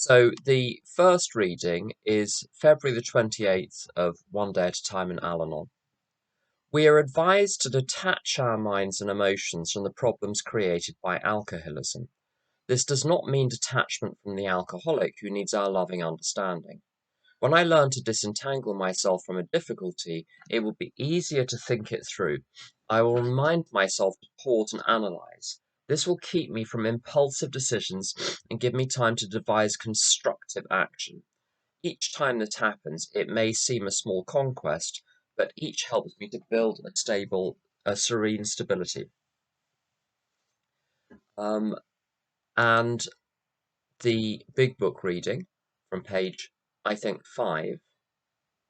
So the first reading is February the 28th of One Day at a Time in Al-Anon. We are advised to detach our minds and emotions from the problems created by alcoholism. This does not mean detachment from the alcoholic who needs our loving understanding. When I learn to disentangle myself from a difficulty, it will be easier to think it through. I will remind myself to pause and analyze. This will keep me from impulsive decisions and give me time to devise constructive action. Each time this happens, it may seem a small conquest, but each helps me to build a serene stability. And the big book reading from page, I think, 5.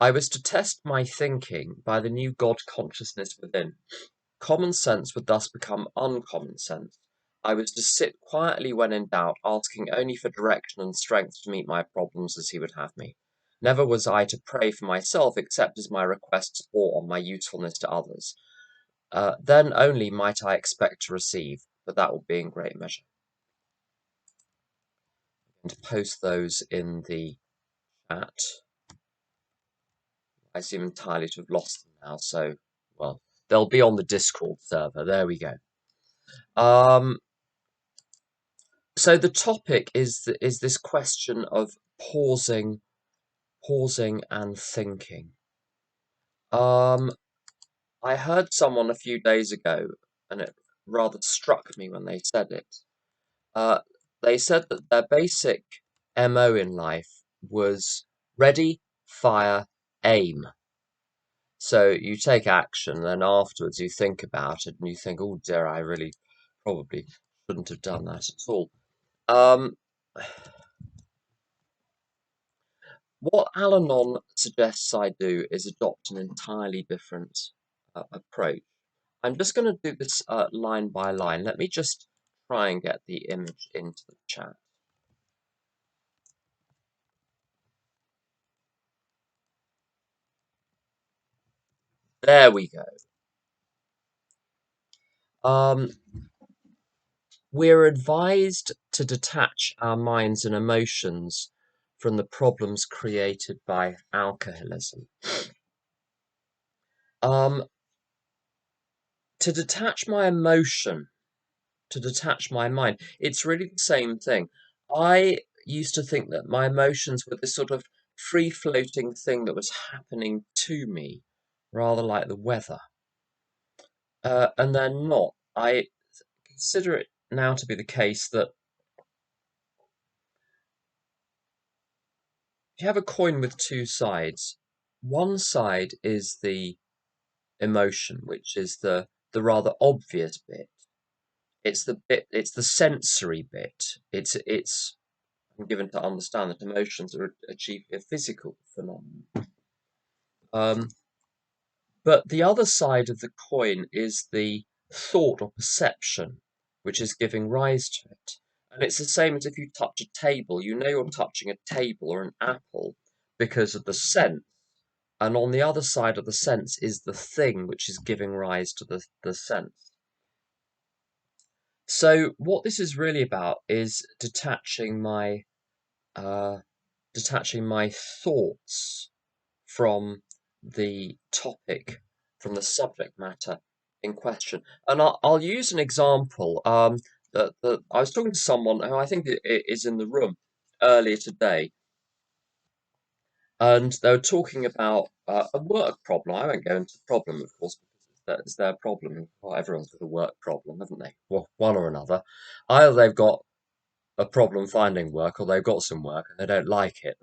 I was to test my thinking by the new God consciousness within. Common sense would thus become uncommon sense. I was to sit quietly when in doubt, asking only for direction and strength to meet my problems as he would have me. Never was I to pray for myself except as my requests bore on my usefulness to others. Then only might I expect to receive, but that will be in great measure. I'm going to post those in the chat. I seem entirely to have lost them now, so, well, they'll be on the Discord server. There we go. So the topic is this question of pausing and thinking. I heard someone a few days ago, and it rather struck me when they said it. They said that their basic MO in life was ready, fire, aim. So you take action, then afterwards you think about it, and you think, oh dear, I really probably shouldn't have done that at all. What Al-Anon suggests I do is adopt an entirely different approach. I'm just going to do this line by line. Let me just try and get the image into the chat. There we go. We're advised to detach our minds and emotions from the problems created by alcoholism. To detach my emotion, to detach my mind, it's really the same thing. I used to think that my emotions were this sort of free-floating thing that was happening to me, rather like the weather. And they're not. I consider it now to be the case that if you have a coin with two sides, one side is the emotion, which is the rather obvious bit. It's the sensory bit. I'm given to understand that emotions are chiefly a physical phenomenon. But the other side of the coin is the thought or perception, which is giving rise to it. And it's the same as if you touch a table. You know you're touching a table or an apple because of the sense. And on the other side of the sense is the thing which is giving rise to the sense. So what this is really about is detaching my thoughts from the topic, from the subject matter in question. And I'll use an example. That I was talking to someone who I think is in the room earlier today, and they were talking about a work problem. I won't go into the problem, of course, because that's their problem. Well, everyone's got a work problem, haven't they? Well, one or another. Either they've got a problem finding work, or they've got some work and they don't like it.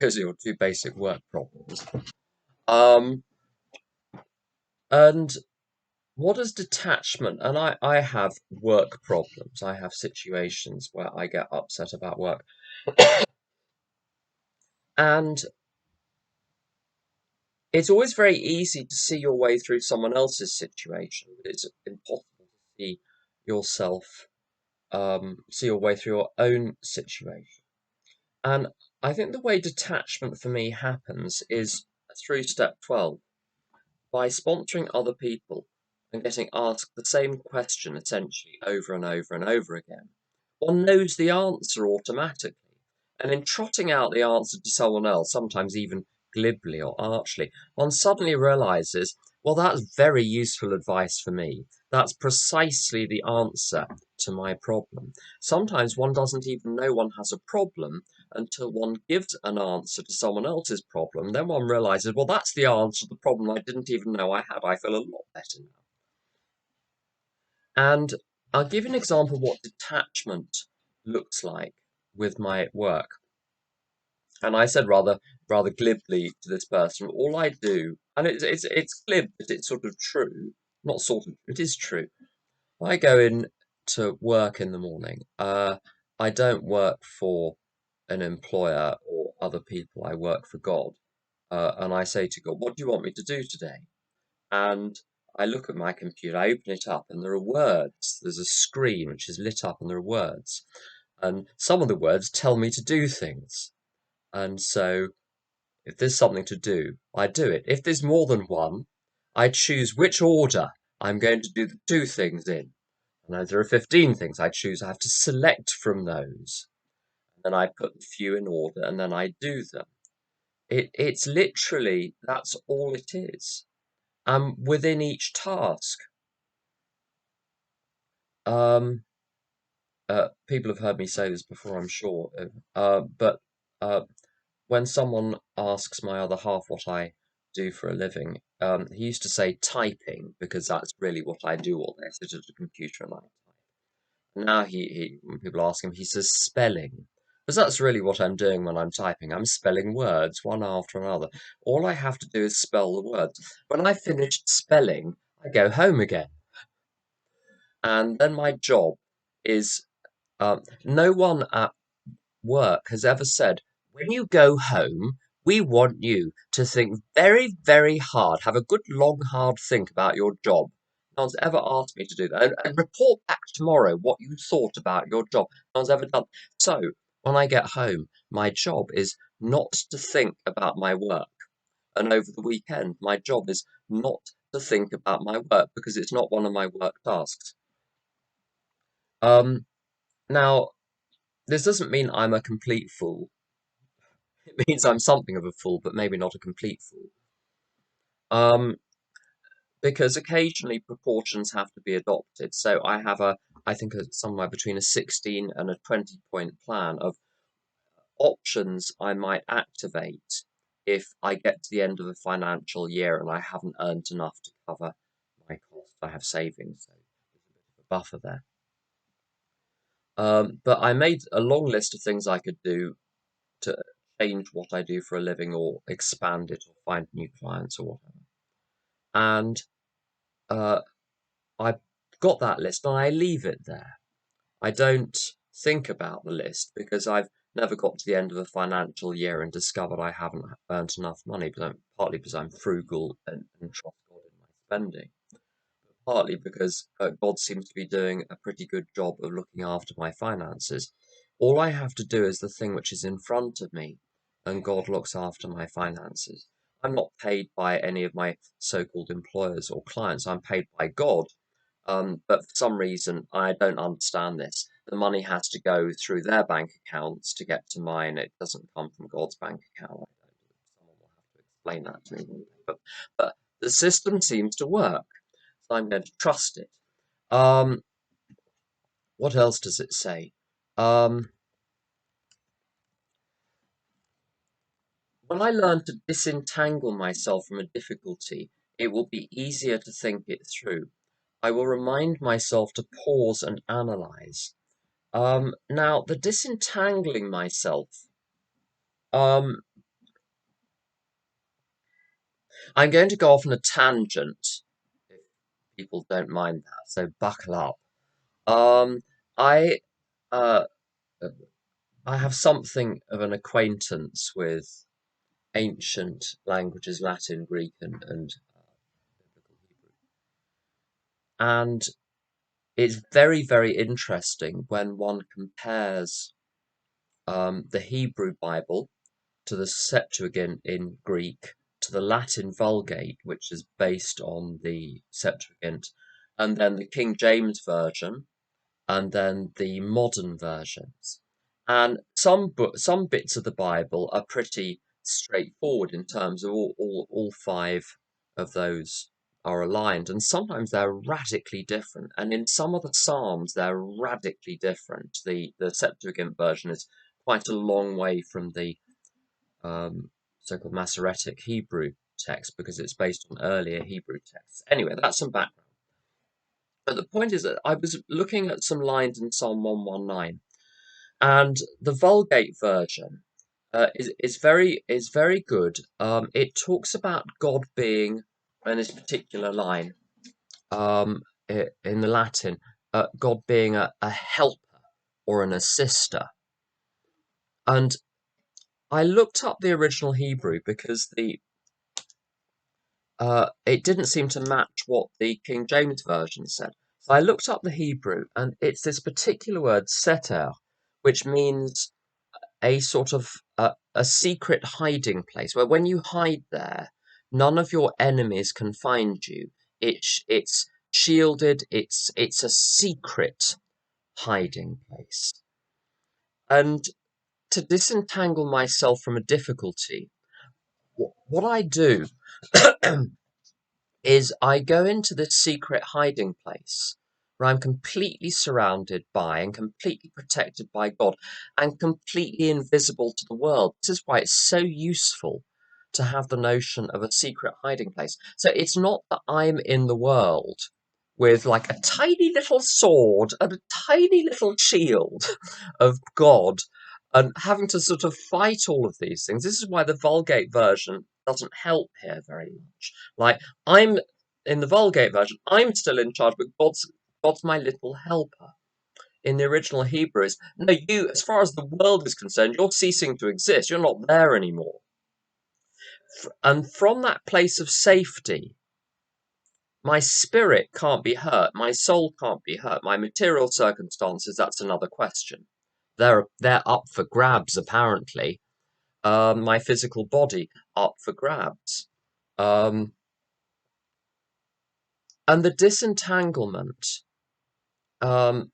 Those are your two basic work problems. And what is detachment? And I have work problems. I have situations where I get upset about work. And it's always very easy to see your way through someone else's situation, but it's impossible to see yourself, see your way through your own situation. And I think the way detachment for me happens is through step 12, by sponsoring other people and getting asked the same question essentially over and over and over again. One knows the answer automatically. And in trotting out the answer to someone else, sometimes even glibly or archly, one suddenly realizes, well, that's very useful advice for me. That's precisely the answer to my problem. Sometimes one doesn't even know one has a problem until one gives an answer to someone else's problem. Then one realizes, well, that's the answer to the problem I didn't even know I had. I feel a lot better now. And I'll give an example of what detachment looks like with my work. And I said rather glibly to this person, all I do, and it's glib, but it's sort of true, not sort of, it is true. I go in to work in the morning. I don't work for an employer or other people. I work for God. And I say to God, what do you want me to do today? And I look at my computer, I open it up, and there are words. There's a screen which is lit up, and there are words. And some of the words tell me to do things. And so if there's something to do, I do it. If there's more than one, I choose which order I'm going to do the two things in. And as there are 15 things I choose, I have to select from those. Then I put the few in order and then I do them. It's literally, that's all it is. Within each task, um, people have heard me say this before, I'm sure, but uh, when someone asks my other half what I do for a living, he used to say typing because that's really what I do all day. I sit at a computer and I type. Now when people ask him, he says spelling. Because that's really what I'm doing when I'm typing. I'm spelling words one after another. All I have to do is spell the words. When I've finished spelling, I go home again. And then my job is no one at work has ever said, when you go home, we want you to think very, very hard, have a good, long, hard think about your job. No one's ever asked me to do that. And report back tomorrow what you thought about your job. No one's ever done. So when I get home, my job is not to think about my work. And over the weekend, my job is not to think about my work because it's not one of my work tasks. Now, this doesn't mean I'm a complete fool. It means I'm something of a fool, but maybe not a complete fool. Because occasionally proportions have to be adopted. So I think somewhere between a 16 and a 20-point plan of options I might activate if I get to the end of the financial year and I haven't earned enough to cover my costs. I have savings, so there's a bit of a buffer there. But I made a long list of things I could do to change what I do for a living or expand it or find new clients or whatever. And I got that list and I leave it there. I don't think about the list because I've never got to the end of a financial year and discovered I haven't earned enough money, partly because I'm frugal and trust God in my spending, partly because God seems to be doing a pretty good job of looking after my finances. All I have to do is the thing which is in front of me, and God looks after my finances. I'm not paid by any of my so-called employers or clients. I'm paid by God. But for some reason, I don't understand this. The money has to go through their bank accounts to get to mine. It doesn't come from God's bank account. Someone will have to explain that to me. But the system seems to work. So I'm going to trust it. What else does it say? When I learn to disentangle myself from a difficulty, it will be easier to think it through. I will remind myself to pause and analyze. Now, the disentangling myself, um, I'm going to go off on a tangent, if people don't mind that, so buckle up. Um, I, uh, I have something of an acquaintance with ancient languages, Latin, Greek, and biblical Hebrew. And it's very, very interesting when one compares the Hebrew Bible to the Septuagint in Greek, to the Latin Vulgate, which is based on the Septuagint, and then the King James Version, and then the modern versions. And some bits of the Bible are pretty straightforward in terms of all five of those are aligned, and sometimes they're radically different. And in some of the Psalms, they're radically different. The Septuagint version is quite a long way from the so-called Masoretic Hebrew text because it's based on earlier Hebrew texts. Anyway, that's some background. But the point is that I was looking at some lines in Psalm 119, and the Vulgate version is very good. It talks about God being, in this particular line, in the Latin, God being a helper or an assister. And I looked up the original Hebrew because it didn't seem to match what the King James version said. So I looked up the Hebrew, and it's this particular word, seter, which means a sort of a secret hiding place where when you hide there, none of your enemies can find you. It's shielded. It's a secret hiding place. And to disentangle myself from a difficulty, what I do is I go into this secret hiding place where I'm completely surrounded by and completely protected by God and completely invisible to the world. This is why it's so useful to have the notion of a secret hiding place. So it's not that I'm in the world with like a tiny little sword and a tiny little shield of God and having to sort of fight all of these things. This is why the Vulgate version doesn't help here very much. Like, I'm in the Vulgate version, I'm still in charge, but God's my little helper. In the original Hebrews, no, you, as far as the world is concerned, you're ceasing to exist. You're not there anymore. And from that place of safety, my spirit can't be hurt, my soul can't be hurt, my material circumstances, that's another question. They're up for grabs, apparently. My physical body up for grabs. And the disentanglement, um,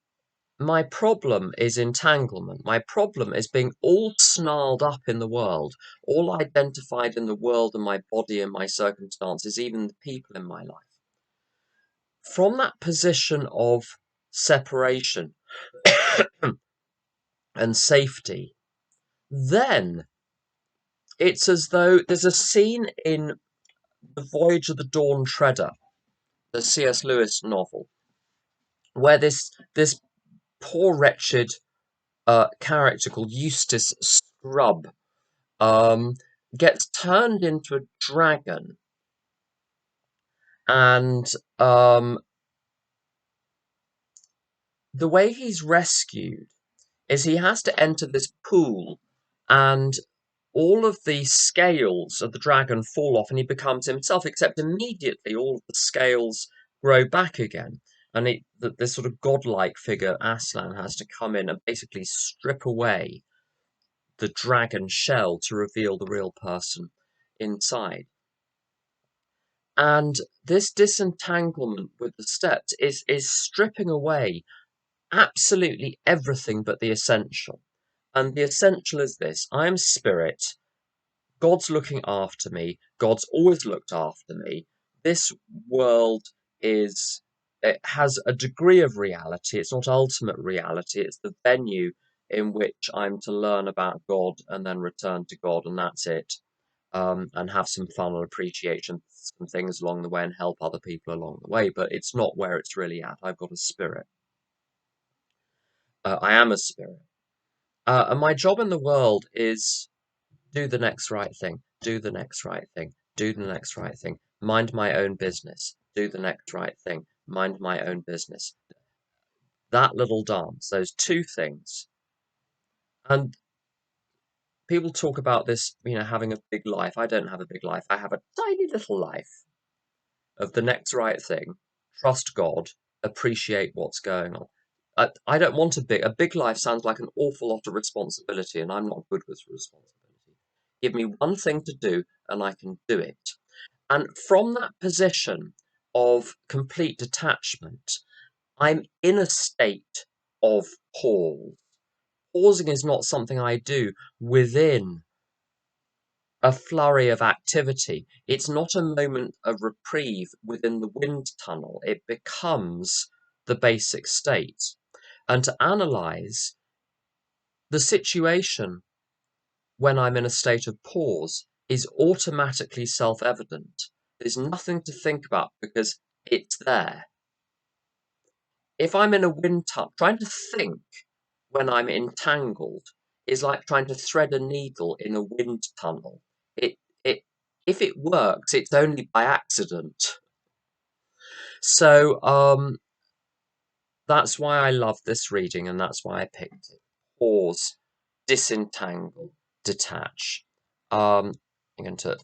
my problem is entanglement. My problem is being all snarled up in the world, all identified in the world and my body and my circumstances, even the people in my life. From that position of separation and safety, then it's as though there's a scene in The Voyage of the Dawn Treader, the C.S. Lewis novel, where this poor wretched character called Eustace Scrubb gets turned into a dragon, and the way he's rescued is he has to enter this pool, and all of the scales of the dragon fall off, and he becomes himself. Except immediately, all of the scales grow back again, and this sort of godlike figure Aslan has to come in and basically strip away the dragon shell to reveal the real person inside. And this disentanglement with the steps is stripping away absolutely everything but the essential. And the essential is this: I am spirit, God's looking after me, God's always looked after me. This world it has a degree of reality. It's not ultimate reality, it's the venue in which I'm to learn about God and then return to God, and that's it. And have some fun and appreciation, some things along the way, and help other people along the way. But it's not where it's really at. I've got a spirit. I am a spirit. And my job in the world is do the next right thing, do the next right thing, do the next right thing, mind my own business, do the next right thing, mind my own business. That little dance, those two things. And people talk about this, having a big life. I don't have a big life. I have a tiny little life of the next right thing, trust God, appreciate what's going on. I don't want a big life sounds like an awful lot of responsibility, and I'm not good with responsibility. Give me one thing to do, and I can do it. And from that position of complete detachment, I'm in a state of pause. Pausing is not something I do within a flurry of activity. It's not a moment of reprieve within the wind tunnel. It becomes the basic state. And to analyze the situation when I'm in a state of pause is automatically self-evident. There's nothing to think about because it's there. If I'm in a wind tunnel, trying to think when I'm entangled is like trying to thread a needle in a wind tunnel. It if it works, it's only by accident. So that's why I love this reading, and that's why I picked it. Pause, disentangle, detach. I'm going to